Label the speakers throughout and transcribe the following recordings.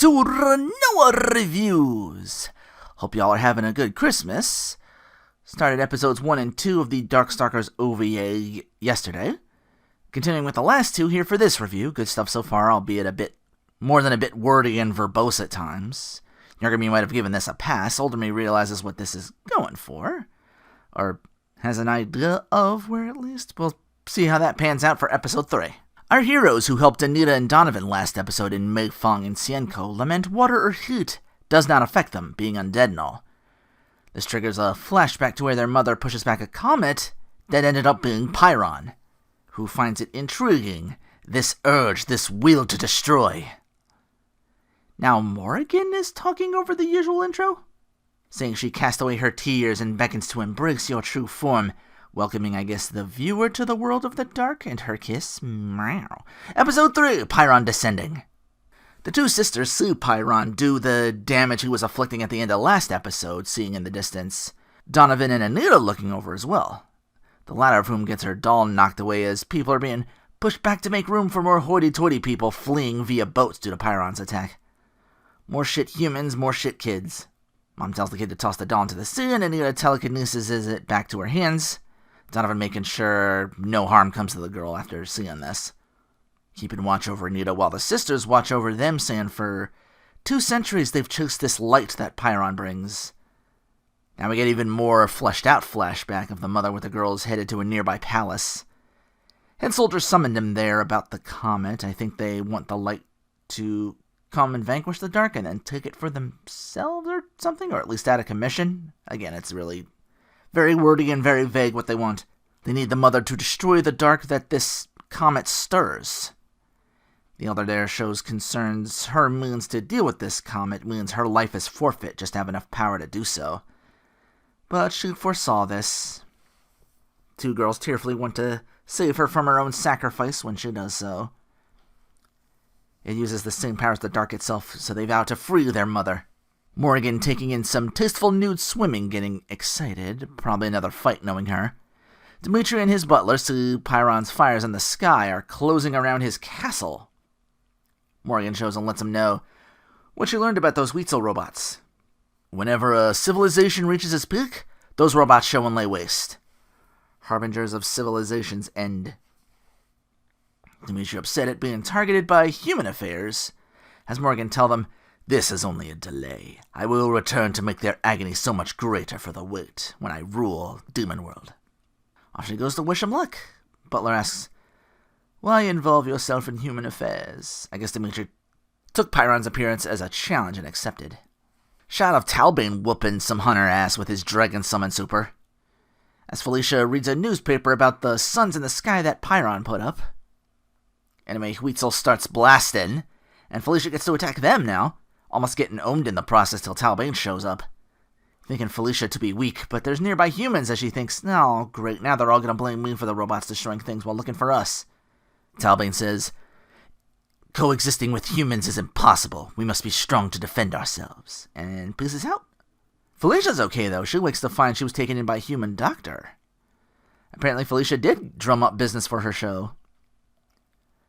Speaker 1: to Rinoa Reviews. Hope y'all are having a good Christmas. Started episodes 1 and 2 of the Darkstalkers OVA yesterday. Continuing with the last two here for this review. Good stuff so far, albeit a bit more than a bit wordy and verbose at times. Younger me might have given this a pass. Older me realizes what this is going for. Or has an idea of where at least. We'll see how that pans out for episode 3. Our heroes who helped Anita and Donovan last episode in Meifeng and Hsien-Ko lament water or heat does not affect them, being undead and all. This triggers a flashback to where their mother pushes back a comet that ended up being Pyron, who finds it intriguing, this urge, this will to destroy. Now Morrigan is talking over the usual intro, saying she cast away her tears and beckons to embrace your true form, welcoming, I guess, the viewer to the world of the dark and her kiss. Meow. Episode 3, Pyron Descending. The two sisters see Pyron do the damage he was afflicting at the end of last episode, seeing in the distance Donovan and Anita looking over as well. The latter of whom gets her doll knocked away as people are being pushed back to make room for more hoity-toity people fleeing via boats due to Pyron's attack. More shit humans, more shit kids. Mom tells the kid to toss the doll into the sea, and Anita telekinesis it back to her hands. Donovan making sure no harm comes to the girl after seeing this. Keeping watch over Anita while the sisters watch over them, saying for 2 centuries they've chased this light that Pyron brings. Now we get even more fleshed out flashback of the mother with the girls headed to a nearby palace. Head soldiers summoned him there about the comet. I think they want the light to come and vanquish the dark and then take it for themselves or something, or at least out of commission. Again, it's really very wordy and very vague what they want. They need the mother to destroy the dark that this comet stirs. The elder there shows concerns her means to deal with this comet means her life is forfeit just to have enough power to do so. But she foresaw this. 2 girls tearfully want to save her from her own sacrifice when she does so. It uses the same power as the dark itself, so they vow to free their mother. Morrigan taking in some tasteful nude swimming, getting excited. Probably another fight knowing her. Dimitri and his butler see Pyron's fires in the sky are closing around his castle. Morrigan shows and lets him know what she learned about those Weitzel robots. Whenever a civilization reaches its peak, those robots show and lay waste. Harbingers of civilization's end. Dimitri, upset at being targeted by human affairs, has Morrigan tell them, "This is only a delay. I will return to make their agony so much greater for the wait when I rule Demon World." Off she goes to wish him luck. Butler asks, "Why involve yourself in human affairs?" I guess Dimitri took Pyron's appearance as a challenge and accepted. Shot of Talbane whooping some hunter ass with his dragon summon super. As Felicia reads a newspaper about the suns in the sky that Pyron put up. Anyway, Weitzel starts blasting, and Felicia gets to attack them now, almost getting owned in the process till Talbane shows up. Thinking Felicia to be weak, but there's nearby humans as she thinks, "Oh, great, now they're all going to blame me for the robots destroying things while looking for us." Talbane says, "Coexisting with humans is impossible. We must be strong to defend ourselves." And peaces out. Felicia's okay, though. She wakes to find she was taken in by a human doctor. Apparently Felicia did drum up business for her show.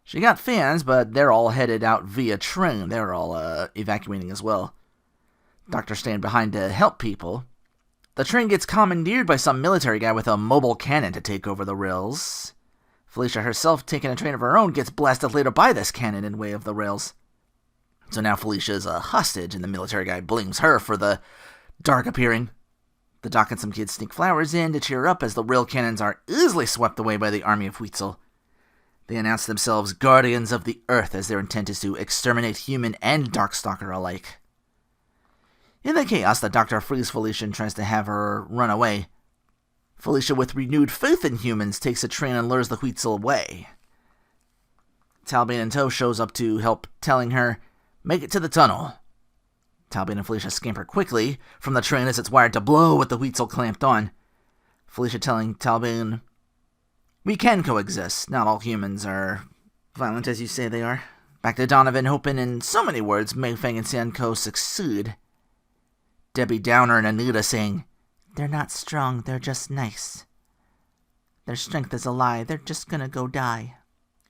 Speaker 1: She got fans, but they're all headed out via train. They're all evacuating as well. Doctor staying behind to help people. The train gets commandeered by some military guy with a mobile cannon to take over the rails. Felicia herself, taking a train of her own, gets blasted later by this cannon in way of the rails. So now Felicia is a hostage, and the military guy blames her for the dark appearing. The doc and some kids sneak flowers in to cheer up as the rail cannons are easily swept away by the army of Weitzel. They announce themselves Guardians of the Earth as their intent is to exterminate human and Darkstalker alike. In the chaos, the doctor frees Felicia and tries to have her run away. Felicia, with renewed faith in humans, takes a train and lures the Weitzel away. Talbane in tow shows up to help, telling her, "Make it to the tunnel." Talbane and Felicia scamper quickly from the train as it's wired to blow with the Weitzel clamped on. Felicia telling Talbane, "We can coexist. Not all humans are violent as you say they are." Back to Donovan, hoping in so many words Meifeng and Hsien-Ko succeed. Debbie Downer and Anita saying, "They're not strong, they're just nice. Their strength is a lie, they're just gonna go die."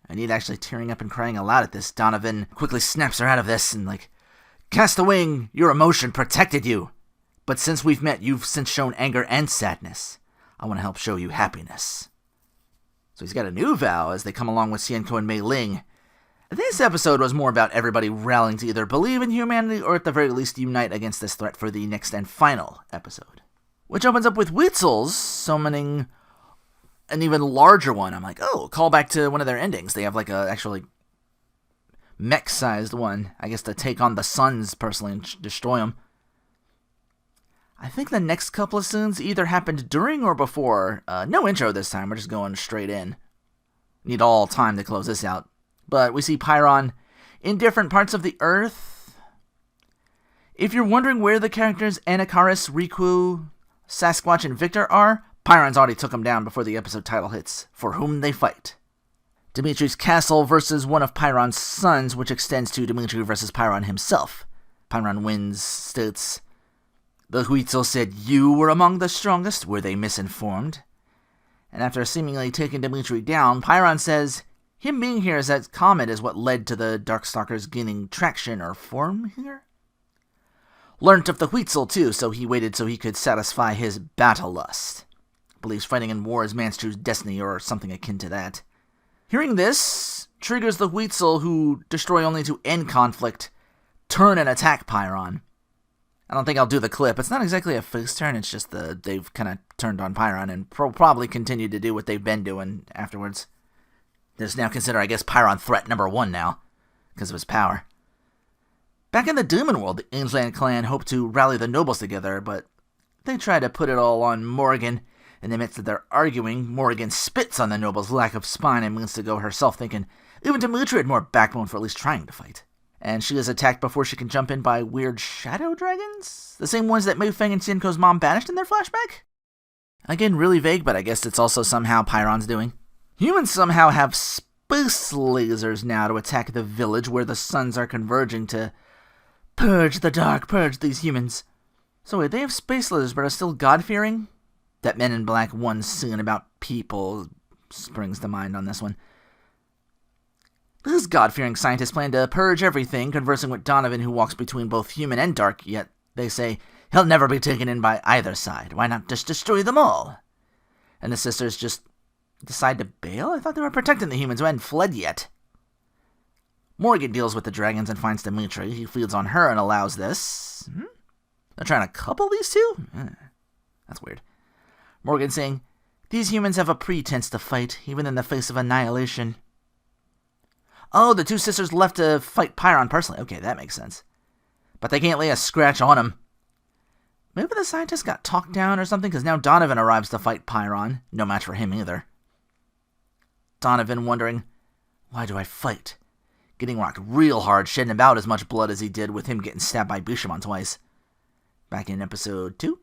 Speaker 1: Anita actually tearing up and crying aloud at this. Donovan quickly snaps her out of this and, Cast the wing, your emotion protected you. But since we've met, you've since shown anger and sadness. I want to help show you happiness. So he's got a new vow as they come along with Hsien-Ko and Mei Ling. This episode was more about everybody rallying to either believe in humanity or at the very least unite against this threat for the next and final episode. Which opens up with Weitzel's summoning an even larger one. I'm like, oh, call back to one of their endings. They have like a actually mech-sized one, I guess, to take on the suns personally and destroy them. I think the next couple of scenes either happened during or before. No intro this time, we're just going straight in. Need all time to close this out. But we see Pyron in different parts of the Earth. If you're wondering where the characters Anakaris, Riku, Sasquatch, and Victor are, Pyron's already took them down before the episode title hits. For whom they fight. Dimitri's castle versus one of Pyron's sons, which extends to Dimitri versus Pyron himself. Pyron wins, states, "The Huitzel said you were among the strongest. Were they misinformed?" And after seemingly taking Dimitri down, Pyron says him being here as that comet is what led to the Darkstalkers gaining traction or form here. Learnt of the Huitzel too, so he waited so he could satisfy his battle lust. Believes fighting in war is man's true destiny or something akin to that. Hearing this triggers the Huitzel, who destroy only to end conflict, turn and attack Pyron. I don't think I'll do the clip. It's not exactly a face turn, it's just they've kind of turned on Pyron and probably continued to do what they've been doing afterwards. There's now consider, I guess, Pyron threat number 1 now, because of his power. Back in the Demon World, the Ainsland clan hoped to rally the nobles together, but they try to put it all on Morrigan. In the midst of their arguing, Morrigan spits on the nobles' lack of spine and moves to go herself, thinking even Dimitri had more backbone for at least trying to fight. And she is attacked before she can jump in by weird shadow dragons? The same ones that Mei Feng and Hsien-Ko's mom banished in their flashback? Again, really vague, but I guess it's also somehow Pyron's doing. Humans somehow have space lasers now to attack the village where the suns are converging to purge the dark, purge these humans. So wait, they have space lasers but are still God-fearing? That Men in Black 1 scene about people springs to mind on this one. This God-fearing scientist plan to purge everything, conversing with Donovan, who walks between both human and dark, yet they say he'll never be taken in by either side. Why not just destroy them all? And the sisters just decide to bail? I thought they were protecting the humans who hadn't fled yet. Morgan deals with the dragons and finds Dimitri. He feeds on her and allows this. They're trying to couple these two? That's weird. Morgan saying, these humans have a pretense to fight, even in the face of annihilation. Oh, the two sisters left to fight Pyron personally. Okay, that makes sense. But they can't lay a scratch on him. Maybe the scientist got talked down or something, because now Donovan arrives to fight Pyron. No match for him either. Donovan wondering, why do I fight? Getting rocked real hard, shedding about as much blood as he did with him getting stabbed by Bishamon twice. Back in episode 2.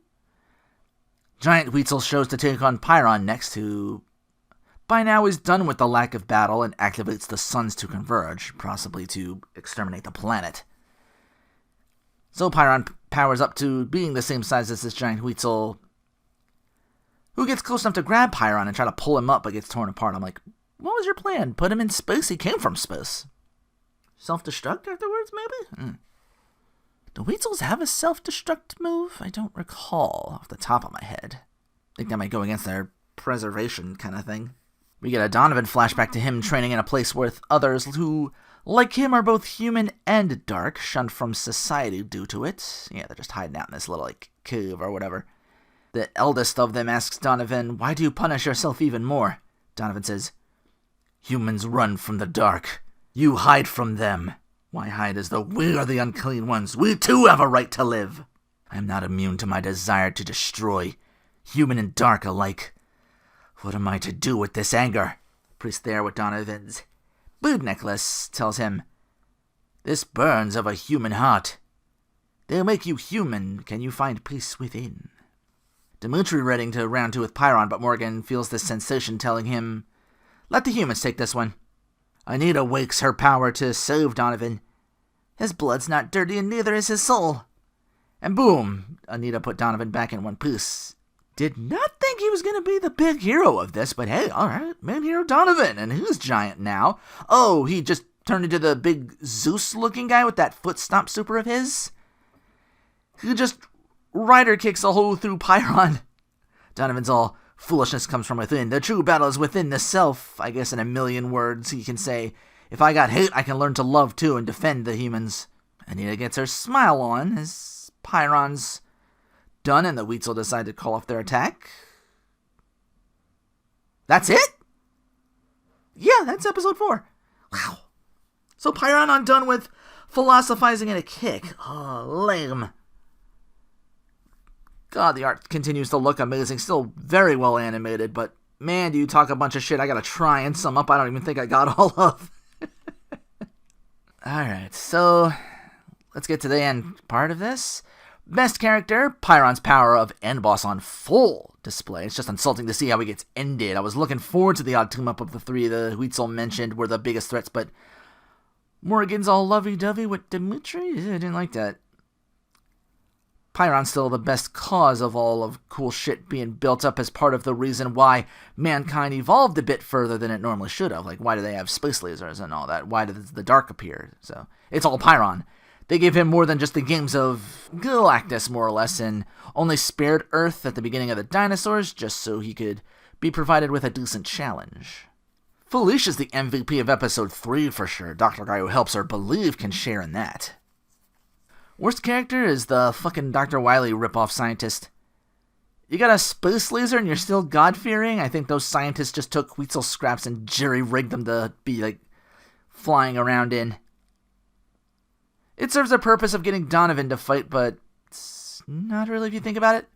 Speaker 1: Giant Huitzel shows to take on Pyron next, who by now is done with the lack of battle and activates the suns to converge, possibly to exterminate the planet. So Pyron powers up to being the same size as this giant Huitzel, who gets close enough to grab Pyron and try to pull him up but gets torn apart. I'm like, what was your plan? Put him in space? He came from space. Self-destruct afterwards, maybe? Do Huitzels have a self-destruct move? I don't recall off the top of my head. I think that might go against their preservation kind of thing. We get a Donovan flashback to him training in a place with others who, like him, are both human and dark, shunned from society due to it. Yeah, they're just hiding out in this little, cave or whatever. The eldest of them asks Donovan, why do you punish yourself even more? Donovan says, humans run from the dark. You hide from them. Why hide as though we are the unclean ones? We too have a right to live. I am not immune to my desire to destroy, human and dark alike. What am I to do with this anger? Priest there with Donovan's bead necklace tells him, this burns of a human heart. They'll make you human. Can you find peace within? Dimitri ready to round 2 with Pyron, but Morgan feels this sensation telling him, let the humans take this one. Anita wakes her power to save Donovan. His blood's not dirty and neither is his soul. And boom, Anita put Donovan back in one piece. Did not think he was going to be the big hero of this, but hey, alright, main hero Donovan, and who's giant now? Oh, he just turned into the big Zeus-looking guy with that foot stomp super of his. He just rider kicks a hole through Pyron. Donovan's all, foolishness comes from within. The true battle is within the self. I guess in a million words he can say, if I got hate, I can learn to love too and defend the humans. Anita gets her smile on as Pyron's done and the Weitzel decide to call off their attack. That's it? Yeah, that's episode 4. Wow. So Pyron undone with philosophizing and a kick. Oh, lame. God, the art continues to look amazing. Still very well animated, but man, do you talk a bunch of shit I gotta try and sum up I don't even think I got all of. Alright, so let's get to the end part of this. Best character, Pyron's power of end boss on full display. It's just insulting to see how he gets ended. I was looking forward to the odd team-up of the three the Weitzel mentioned were the biggest threats, but Morrigan's all lovey-dovey with Dimitri? I didn't like that. Pyron's still the best cause of all of cool shit being built up as part of the reason why mankind evolved a bit further than it normally should have. Like, why do they have space lasers and all that? Why does the dark appear? So, it's all Pyron. They gave him more than just the games of Galactus, more or less, and only spared Earth at the beginning of the dinosaurs just so he could be provided with a decent challenge. Felicia's the MVP of episode 3 for sure. Dr. Guy who helps her believe can share in that. Worst character is the fucking Dr. Wily ripoff scientist. You got a space laser and you're still God-fearing? I think those scientists just took Weitzel scraps and jerry-rigged them to be, like, flying around in. It serves the purpose of getting Donovan to fight, but it's not really if you think about it.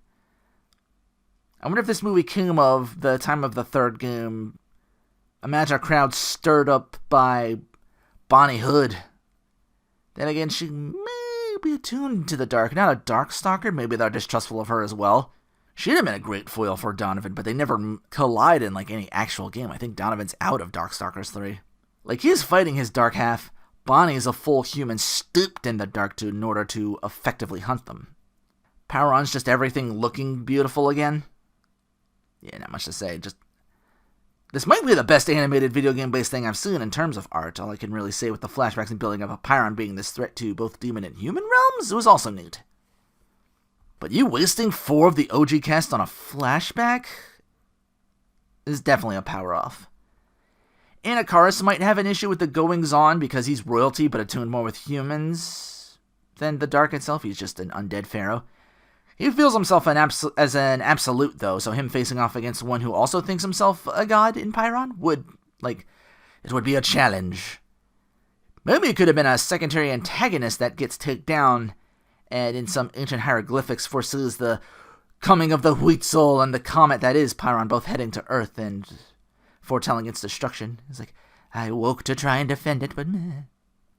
Speaker 1: I wonder if this movie came of the time of the third game. Imagine a crowd stirred up by Bonnie Hood. Then again, she may be attuned to the dark. Not a Darkstalker, maybe they're distrustful of her as well. She'd have been a great foil for Donovan, but they never collide in like any actual game. I think Donovan's out of Darkstalkers 3. Like, he's fighting his dark half. Bonnie's a full human stooped in the dark in order to effectively hunt them. Pyron's just everything looking beautiful again. Yeah, not much to say. Just this might be the best animated video game-based thing I've seen in terms of art. All I can really say with the flashbacks and building up of Pyron being this threat to both demon and human realms, it was also neat. But you wasting 4 of the OG cast on a flashback is definitely a power-off. Anacaris might have an issue with the goings-on because he's royalty but attuned more with humans than the Dark itself. He's just an undead pharaoh. He feels himself as an absolute, though, so him facing off against one who also thinks himself a god in Pyron would be a challenge. Maybe it could have been a secondary antagonist that gets taken down and in some ancient hieroglyphics foresees the coming of the Weitzel and the comet that is Pyron both heading to Earth and foretelling its destruction. It's like, I woke to try and defend it, but meh.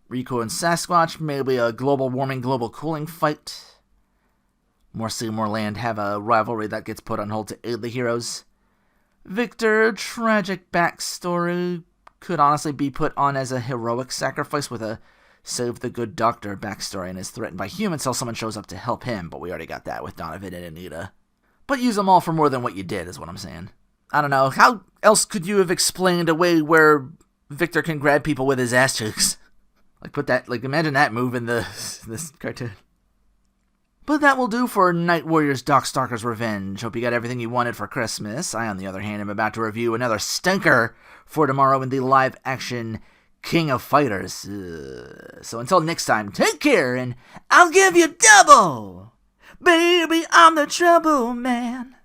Speaker 1: Rico and Sasquatch, maybe a global warming, global cooling fight. More sea, more land have a rivalry that gets put on hold to aid the heroes. Victor, tragic backstory, could honestly be put on as a heroic sacrifice with a save the good doctor backstory and is threatened by humans till someone shows up to help him, but we already got that with Donovan and Anita. But use them all for more than what you did, is what I'm saying. I don't know, how else could you have explained a way where Victor can grab people with his ass cheeks? Imagine that move in this cartoon. But that will do for Night Warriors Darkstalkers Revenge. Hope you got everything you wanted for Christmas. I, on the other hand, am about to review another stinker for tomorrow in the live-action King of Fighters. So until next time, take care, and I'll give you double! Baby, I'm the trouble man.